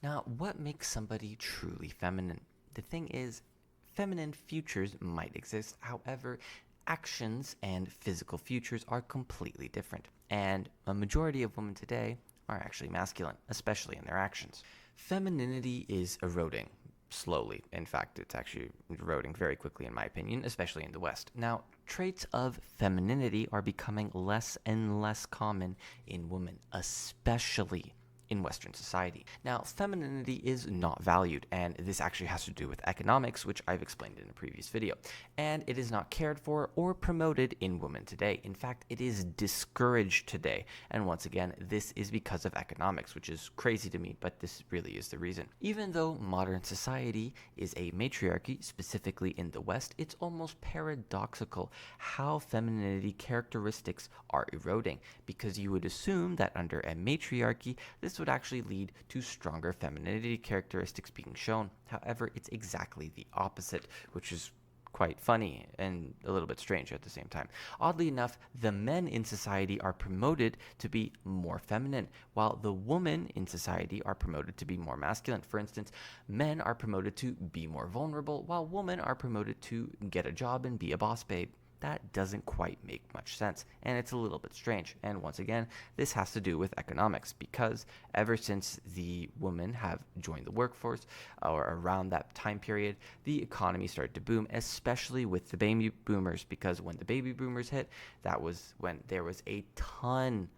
Now, what makes somebody truly feminine? The thing is, feminine futures might exist. However, actions and physical futures are completely different. And a majority of women today are actually masculine, especially in their actions. Femininity is eroding slowly. In fact, it's actually eroding very quickly, in my opinion, especially in the West. Now, traits of femininity are becoming less and less common in women, especially in Western society. Now, femininity is not valued, and this actually has to do with economics, which I've explained in a previous video. And it is not cared for or promoted in women today. In fact, it is discouraged today. And once again, this is because of economics, which is crazy to me, but this really is the reason. Even though modern society is a matriarchy, specifically in the West, it's almost paradoxical how femininity characteristics are eroding, because you would assume that under a matriarchy, this would actually lead to stronger femininity characteristics being shown. However, it's exactly the opposite, which is quite funny and a little bit strange at the same time. Oddly enough, the men in society are promoted to be more feminine, while the women in society are promoted to be more masculine. For instance, men are promoted to be more vulnerable, while women are promoted to get a job and be a boss babe. That doesn't quite make much sense, and it's a little bit strange. And once again, this has to do with economics, because ever since the women have joined the workforce, or around that time period, the economy started to boom, especially with the baby boomers, because when the baby boomers hit, that was when there was a ton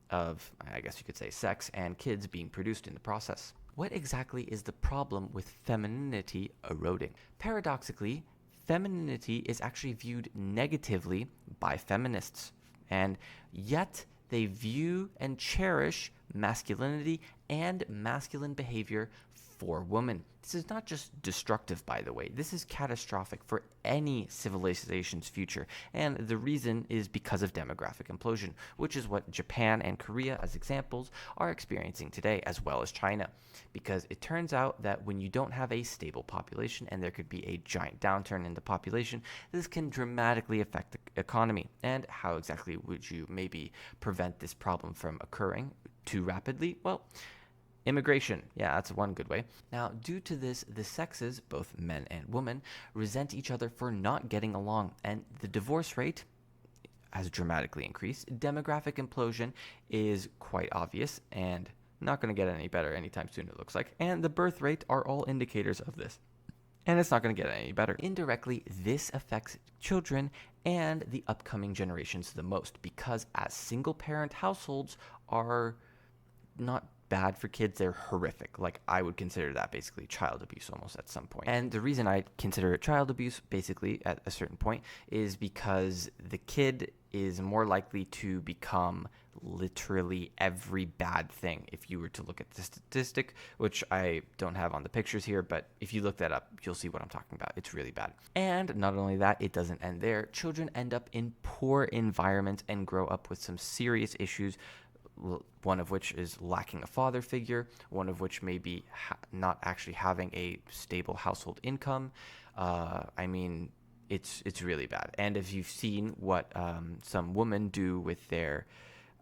of, I guess you could say, sex and kids being produced in the process. What exactly is the problem with femininity eroding? Paradoxically, femininity is actually viewed negatively by feminists, and yet they view and cherish masculinity and masculine behavior for women. This is not just destructive, by the way. This is catastrophic for any civilization's future. And the reason is because of demographic implosion, which is what Japan and Korea, as examples, are experiencing today, as well as China. Because it turns out that when you don't have a stable population and there could be a giant downturn in the population, this can dramatically affect the economy. And how exactly would you maybe prevent this problem from occurring too rapidly? Well, immigration. Yeah, that's one good way. Now, due to this, the sexes, both men and women, resent each other for not getting along, and the divorce rate has dramatically increased. Demographic implosion is quite obvious and not going to get any better anytime soon, it looks like. And the birth rate are all indicators of this. And it's not going to get any better. Indirectly, this affects children and the upcoming generations the most, because as single parent households are not bad for kids, they're horrific. Like, I would consider that basically child abuse almost at some point. And the reason I consider it child abuse basically at a certain point is because the kid is more likely to become literally every bad thing. If you were to look at the statistic, which I don't have on the pictures here, but if you look that up, you'll see what I'm talking about. It's really bad. And not only that, it doesn't end there. Children end up in poor environments and grow up with some serious issues, one of which is lacking a father figure, one of which may be not actually having a stable household income. I mean, it's really bad. And if you've seen what some women do with their,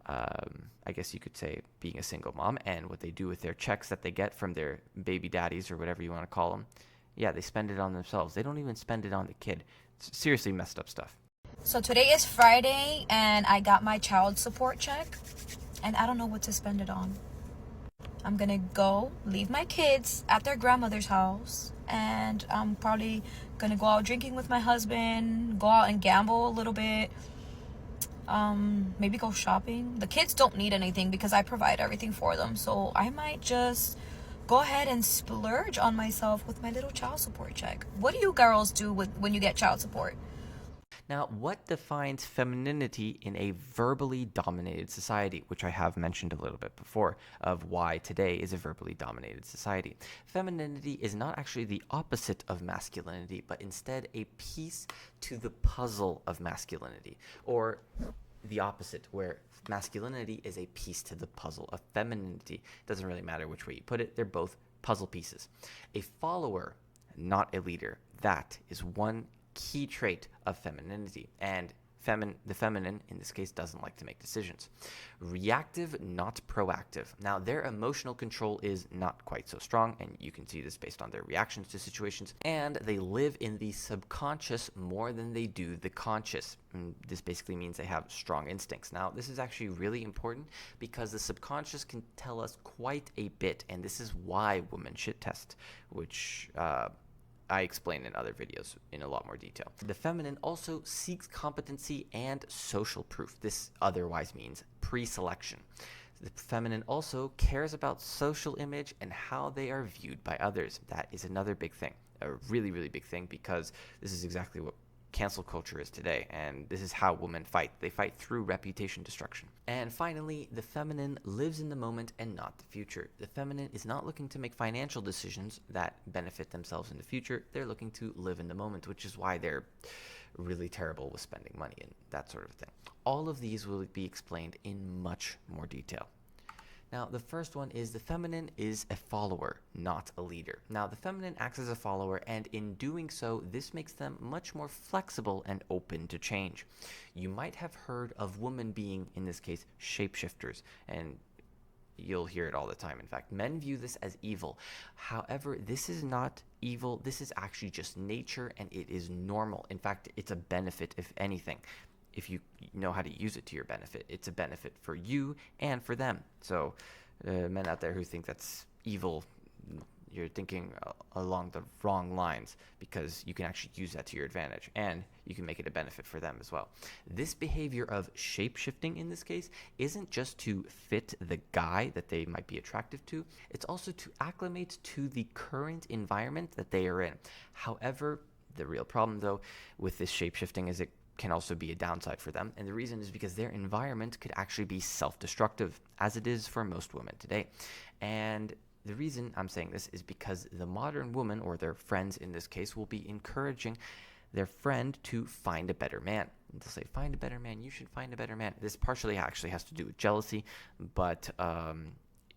I guess you could say, being a single mom, and what they do with their checks that they get from their baby daddies or whatever you want to call them, yeah, they spend it on themselves. They don't even spend it on the kid. It's seriously messed up stuff. So today is Friday and I got my child support check and I don't know what to spend it on. I'm gonna go leave my kids at their grandmother's house, and I'm probably gonna go out drinking with my husband, go out and gamble a little bit, maybe go shopping. The kids don't need anything because I provide everything for them, so I might just go ahead and splurge on myself with my little child support check. What do you girls do when you get child support? Now, what defines femininity in a verbally dominated society, which I have mentioned a little bit before, of why today is a verbally dominated society? Femininity is not actually the opposite of masculinity, but instead a piece to the puzzle of masculinity, or the opposite, where masculinity is a piece to the puzzle of femininity. It doesn't really matter which way you put it, they're both puzzle pieces. A follower, not a leader, that is one key trait of femininity. And The feminine, in this case, doesn't like to make decisions. Reactive, not proactive. Now, their emotional control is not quite so strong, and you can see this based on their reactions to situations, and they live in the subconscious more than they do the conscious. And this basically means they have strong instincts. Now, this is actually really important because the subconscious can tell us quite a bit, and this is why women shit test, which I explain in other videos in a lot more detail. The feminine also seeks competency and social proof. This otherwise means pre-selection. The feminine also cares about social image and how they are viewed by others. That is another big thing, a really, really big thing, because this is exactly what cancel culture is today, and this is how women fight. They fight through reputation destruction. And finally, the feminine lives in the moment and not the future. The feminine is not looking to make financial decisions that benefit themselves in the future. They're looking to live in the moment, which is why they're really terrible with spending money and that sort of thing. All of these will be explained in much more detail. Now, the first one is the feminine is a follower, not a leader. Now, the feminine acts as a follower, and in doing so, this makes them much more flexible and open to change. You might have heard of women being, in this case, shapeshifters, and you'll hear it all the time. In fact, men view this as evil. However, this is not evil. This is actually just nature, and it is normal. In fact, it's a benefit, if anything. If you know how to use it to your benefit, it's a benefit for you and for them. So men out there who think that's evil, you're thinking along the wrong lines, because you can actually use that to your advantage, and you can make it a benefit for them as well. This behavior of shape-shifting in this case isn't just to fit the guy that they might be attractive to, it's also to acclimate to the current environment that they are in. However, the real problem though with this shape-shifting is it can also be a downside for them, and the reason is because their environment could actually be self-destructive, as it is for most women today. And the reason I'm saying this is because the modern woman, or their friends in this case, will be encouraging their friend to find a better man. And they'll say, find a better man, you should find a better man. This partially actually has to do with jealousy, but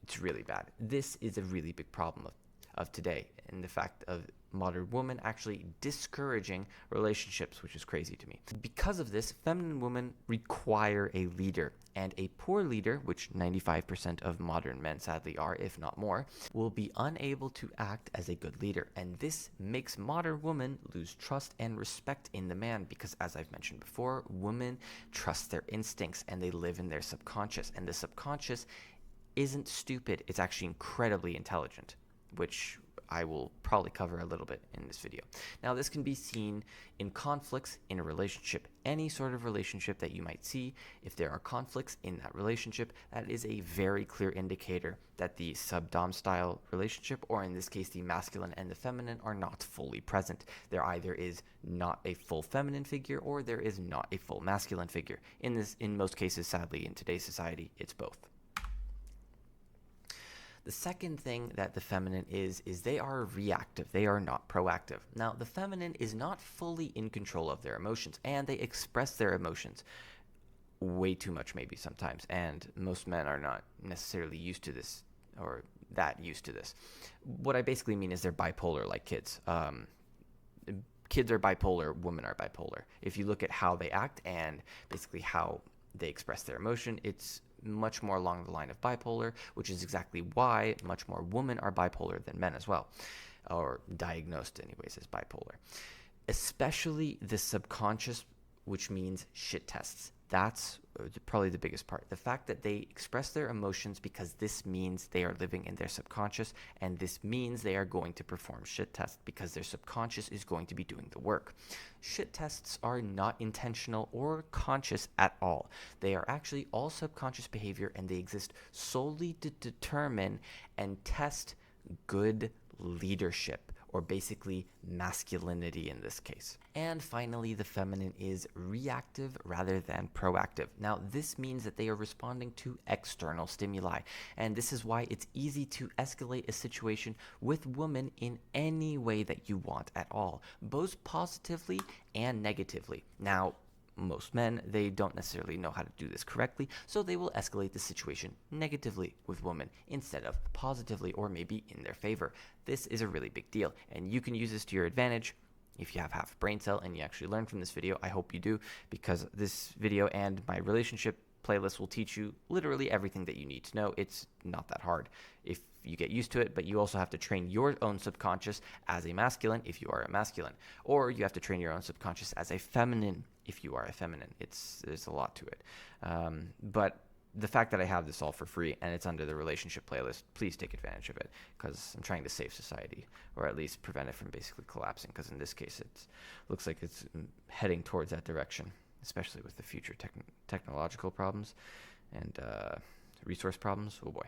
it's really bad. This is a really big problem of today, and the fact of modern women actually discouraging relationships, which is crazy to me. Because of this, feminine women require a leader, and a poor leader, which 95% of modern men sadly are, if not more, will be unable to act as a good leader. And this makes modern women lose trust and respect in the man, because as I've mentioned before, women trust their instincts and they live in their subconscious, and the subconscious isn't stupid, it's actually incredibly intelligent, which I will probably cover a little bit in this video. Now, this can be seen in conflicts in a relationship. Any sort of relationship that you might see, if there are conflicts in that relationship, that is a very clear indicator that the sub-dom style relationship, or in this case the masculine and the feminine, are not fully present. There either is not a full feminine figure, or there is not a full masculine figure. In most cases, sadly, in today's society, it's both. The second thing that the feminine is they are reactive. They are not proactive. Now, the feminine is not fully in control of their emotions, and they express their emotions way too much maybe sometimes, and most men are not necessarily used to this, or that used to this. What I basically mean is they're bipolar like kids. Kids are bipolar, women are bipolar. If you look at how they act and basically how they express their emotion, it's much more along the line of bipolar, which is exactly why much more women are bipolar than men as well, or diagnosed anyways as bipolar. Especially the subconscious, which means shit tests. That's probably the biggest part. The fact that they express their emotions because this means they are living in their subconscious, and this means they are going to perform shit tests because their subconscious is going to be doing the work. Shit tests are not intentional or conscious at all. They are actually all subconscious behavior, and they exist solely to determine and test good leadership, or basically masculinity in this case. And finally, the feminine is reactive rather than proactive. Now, this means that they are responding to external stimuli, and this is why it's easy to escalate a situation with women in any way that you want at all, both positively and negatively. Now, most men, they don't necessarily know how to do this correctly, so they will escalate the situation negatively with women instead of positively, or maybe in their favor. This is a really big deal, and you can use this to your advantage. If you have half a brain cell and you actually learn from this video, I hope you do, because this video and my relationship playlist will teach you literally everything that you need to know. It's not that hard if you get used to it, but you also have to train your own subconscious as a masculine if you are a masculine, or you have to train your own subconscious as a feminine if you are a feminine. There's a lot to it. But the fact that I have this all for free and it's under the relationship playlist, please take advantage of it, because I'm trying to save society, or at least prevent it from basically collapsing, because in this case it looks like it's heading towards that direction, especially with the future technological problems and resource problems. Oh boy.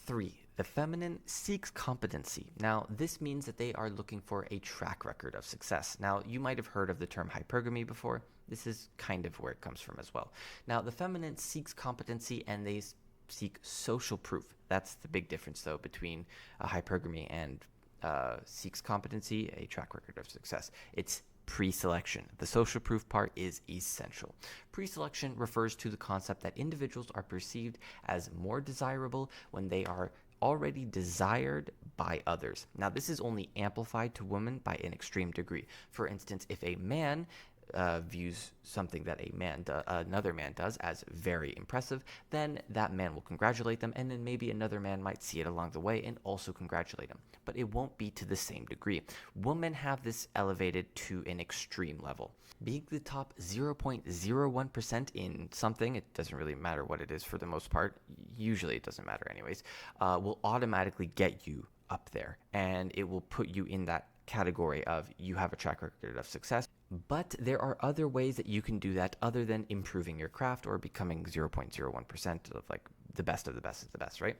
3. The feminine seeks competency. Now, this means that they are looking for a track record of success. Now, you might have heard of the term hypergamy before. This is kind of where it comes from as well. Now, the feminine seeks competency and they seek social proof. That's the big difference, though, between hypergamy and seeks competency, a track record of success. It's pre-selection. The social proof part is essential. Pre-selection refers to the concept that individuals are perceived as more desirable when they are already desired by others. Now, this is only amplified to women by an extreme degree. For instance, if a man views something that another man does as very impressive, then that man will congratulate them, and then maybe another man might see it along the way and also congratulate him. But it won't be to the same degree. Women have this elevated to an extreme level. Being the top 0.01% in something, it doesn't really matter what it is for the most part, usually it doesn't matter anyways, will automatically get you up there, and it will put you in that category of you have a track record of success. But there are other ways that you can do that other than improving your craft or becoming 0.01% of like the best of the best of the best, right?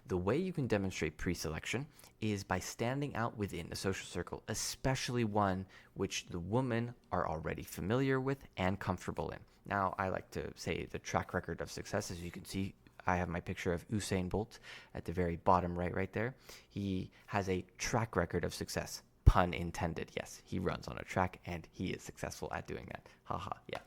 The way you can demonstrate pre-selection is by standing out within a social circle, especially one which the women are already familiar with and comfortable in. Now, I like to say the track record of success, as you can see, I have my picture of Usain Bolt at the very bottom right there. He has a track record of success. Pun intended. Yes, he runs on a track and he is successful at doing that. Haha, yeah.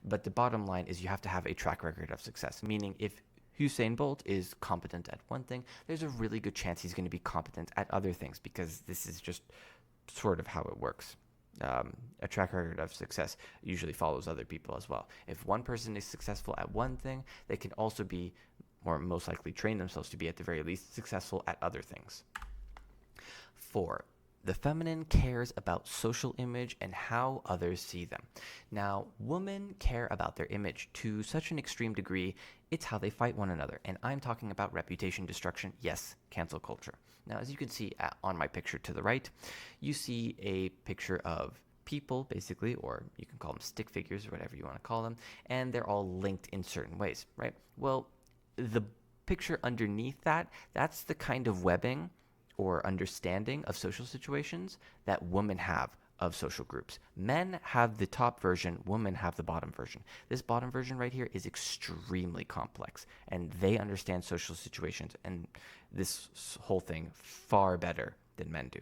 But the bottom line is you have to have a track record of success, meaning if Usain Bolt is competent at one thing, there's a really good chance he's going to be competent at other things, because this is just sort of how it works. A track record of success usually follows other people as well. If one person is successful at one thing, they can also be, or most likely train themselves to be at the very least, successful at other things. 4. The feminine cares about social image and how others see them. Now, women care about their image to such an extreme degree, it's how they fight one another. And I'm talking about reputation destruction, yes, cancel culture. Now, as you can see on my picture to the right, you see a picture of people, basically, or you can call them stick figures or whatever you want to call them, and they're all linked in certain ways, right? Well, the picture underneath that, that's the kind of webbing or understanding of social situations that women have of social groups. Men have the top version, women have the bottom version. This bottom version right here is extremely complex, and they understand social situations and this whole thing far better than men do.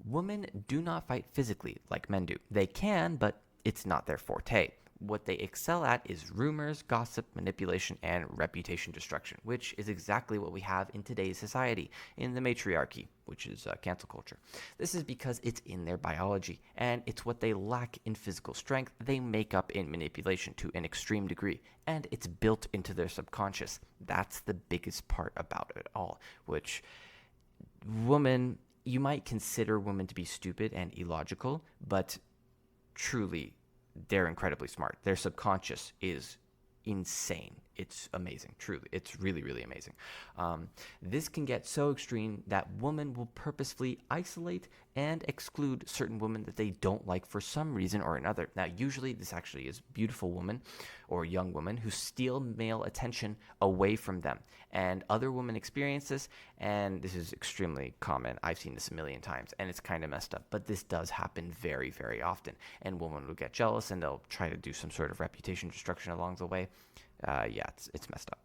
Women do not fight physically like men do. They can, but it's not their forte. What they excel at is rumors, gossip, manipulation, and reputation destruction, which is exactly what we have in today's society, in the matriarchy, which is cancel culture. This is because it's in their biology, and it's what they lack in physical strength, they make up in manipulation to an extreme degree, and it's built into their subconscious. That's the biggest part about it all, which women, you might consider women to be stupid and illogical, but truly, they're incredibly smart. Their subconscious is insane. It's amazing, truly. It's really, really amazing. This can get so extreme that women will purposefully isolate and exclude certain women that they don't like for some reason or another. Now, usually this actually is beautiful women or young women who steal male attention away from them. And other women experience this, and this is extremely common. I've seen this a million times, and it's kind of messed up. But this does happen very, very often. And women will get jealous, and they'll try to do some sort of reputation destruction along the way. Yeah, it's messed up.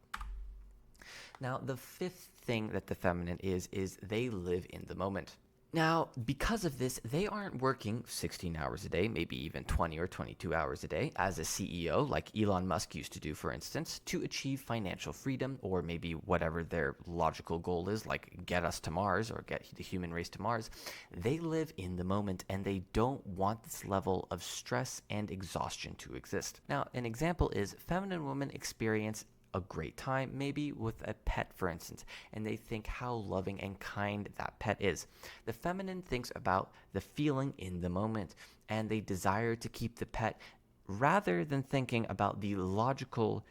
Now, the fifth thing that the feminine is they live in the moment. Now, because of this, they aren't working 16 hours a day, maybe even 20 or 22 hours a day as a CEO, like Elon Musk used to do, for instance, to achieve financial freedom or maybe whatever their logical goal is, like get us to Mars or get the human race to Mars. They live in the moment and they don't want this level of stress and exhaustion to exist. Now, an example is feminine women experience a great time, maybe with a pet, for instance, and they think how loving and kind that pet is. The feminine thinks about the feeling in the moment, and they desire to keep the pet rather than thinking about the logical,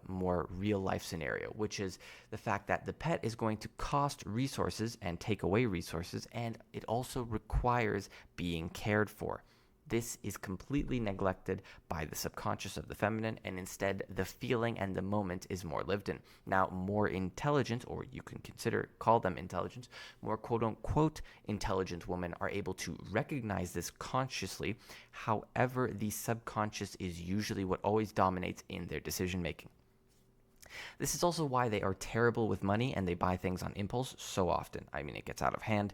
more real life scenario, which is the fact that the pet is going to cost resources and take away resources, and it also requires being cared for. This is completely neglected by the subconscious of the feminine, and instead the feeling and the moment is more lived in. Now, more intelligent, or you can call them intelligent, more quote unquote intelligent women are able to recognize this consciously. However, the subconscious is usually what always dominates in their decision making. This is also why they are terrible with money and they buy things on impulse so often. I mean, it gets out of hand.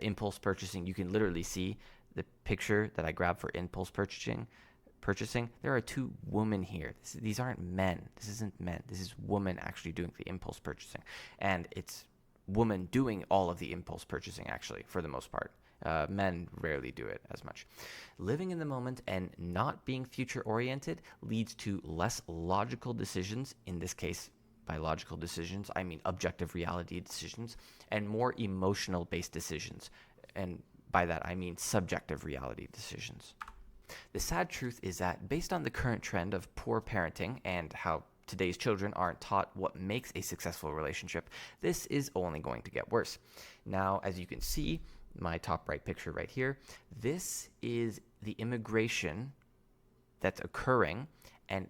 Impulse purchasing, you can literally see the picture that I grabbed for impulse purchasing. There are two women here. These aren't men. This isn't men. This is women actually doing the impulse purchasing. And it's women doing all of the impulse purchasing, actually, for the most part. Men rarely do it as much. Living in the moment and not being future oriented leads to less logical decisions. In this case, by logical decisions, I mean objective reality decisions, and more emotional based decisions. And by that, I mean subjective reality decisions. The sad truth is that based on the current trend of poor parenting and how today's children aren't taught what makes a successful relationship, this is only going to get worse. Now, as you can see, my top right picture right here, this is the immigration that's occurring. And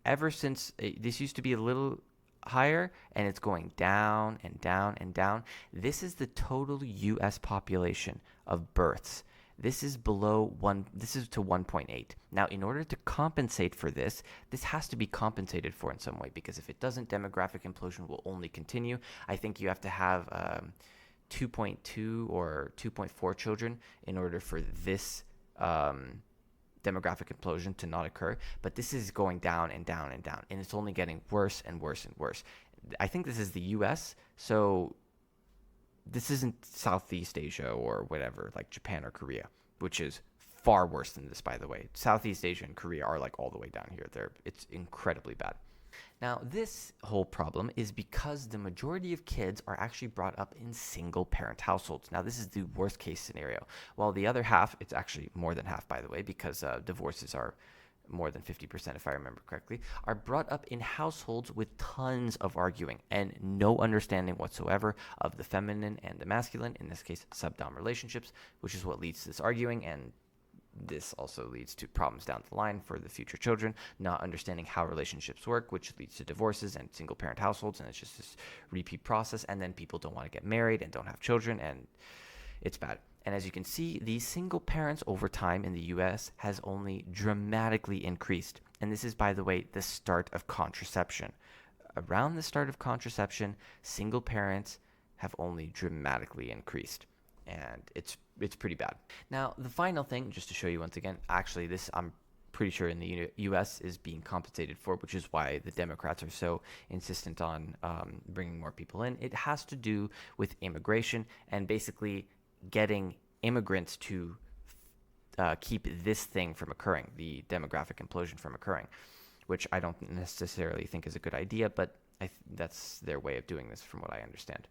ever since, this used to be a little higher and it's going down and down and down. This is the total US population of births. This is below 1, this is to 1.8. Now, in order to compensate for this, this has to be compensated for in some way, because if it doesn't, demographic implosion will only continue. I think you have to have 2.2 or 2.4 children in order for this demographic implosion to not occur. But this is going down and down and down, and it's only getting worse and worse and worse. I think this is the US, so this isn't Southeast Asia or whatever, like Japan or Korea, which is far worse than this, by the way. Southeast Asia and Korea are like all the way down here. It's incredibly bad. Now, this whole problem is because the majority of kids are actually brought up in single parent households. Now, this is the worst case scenario. While the other half, it's actually more than half, by the way, because divorces are more than 50%, if I remember correctly, are brought up in households with tons of arguing and no understanding whatsoever of the feminine and the masculine, in this case, sub-dom relationships, which is what leads to this arguing. And this also leads to problems down the line for the future children, not understanding how relationships work, which leads to divorces and single parent households. And it's just this repeat process. And then people don't want to get married and don't have children, and it's bad. And as you can see, these single parents over time in the US has only dramatically increased. And this is, by the way, the start of contraception. Around the start of contraception, single parents have only dramatically increased. And it's pretty bad. Now, the final thing, just to show you once again, actually this I'm pretty sure in the US is being compensated for, which is why the Democrats are so insistent on bringing more people in. It has to do with immigration and basically getting immigrants to keep this thing from occurring, the demographic implosion from occurring, which I don't necessarily think is a good idea, but that's their way of doing this from what I understand.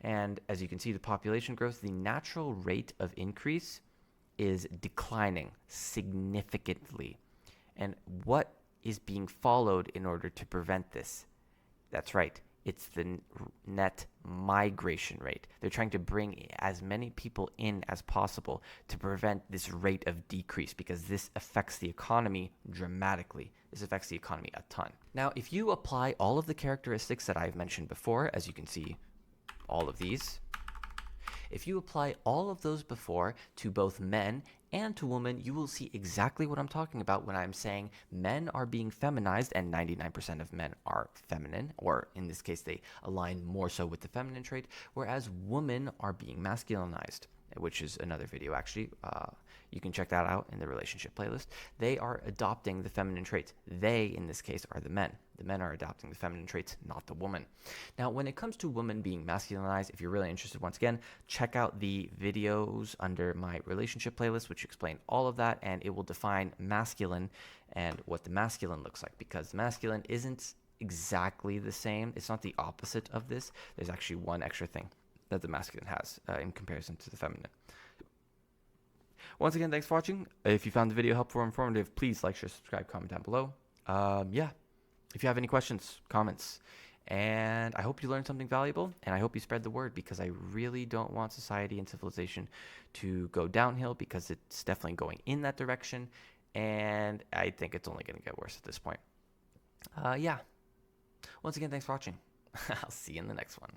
And as you can see, the population growth, the natural rate of increase is declining significantly. And what is being followed in order to prevent this? That's right. It's the net migration rate. They're trying to bring as many people in as possible to prevent this rate of decrease, because this affects the economy dramatically. This affects the economy a ton. Now, if you apply all of the characteristics that I've mentioned before, as you can see, all of these, If you apply all of those before to both men and to women, you will see exactly what I'm talking about when I'm saying men are being feminized and 99% of men are feminine, or in this case, they align more so with the feminine trait, whereas women are being masculinized, which is another video actually. You can check that out in the relationship playlist. They are adopting the feminine traits. They, in this case, are the men. The men are adopting the feminine traits, not the woman. Now, when it comes to women being masculinized, if you're really interested, once again, check out the videos under my relationship playlist, which explain all of that, and it will define masculine and what the masculine looks like, because masculine isn't exactly the same. It's not the opposite of this. There's actually one extra thing that the masculine has in comparison to the feminine. Once again, thanks for watching. If you found the video helpful or informative, please like, share, subscribe, comment down below. Yeah, if you have any questions, comments, and I hope you learned something valuable, and I hope you spread the word, because I really don't want society and civilization to go downhill, because it's definitely going in that direction, and I think it's only going to get worse at this point. Yeah. Once again, thanks for watching. I'll see you in the next one.